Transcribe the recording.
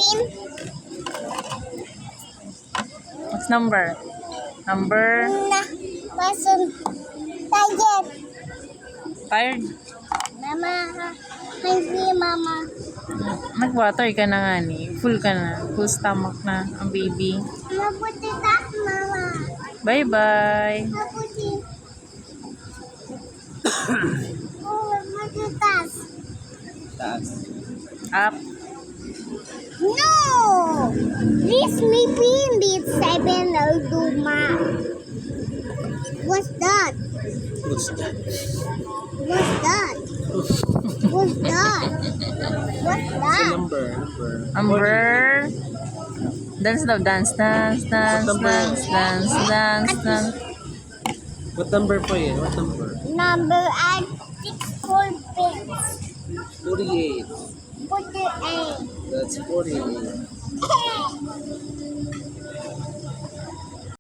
16. What's number? Number? Na, person. Tired. Tired? Mama, hungry, mama. Nag-water ka na nga ni. Full ka na. Full stomach na ang baby. Mabuti tas, mama. Bye-bye. Mabuti. Oh, mabuti tas. Up. No! This may be in the 7 Duma. What's that? What's that? What's that? What's that? What's that? Number. Number. Dance daw. Dance, dance, dance, dance, dance, dance, dance. What number po yun? What number? Number at 6 full pins. 48. 48. That's 48.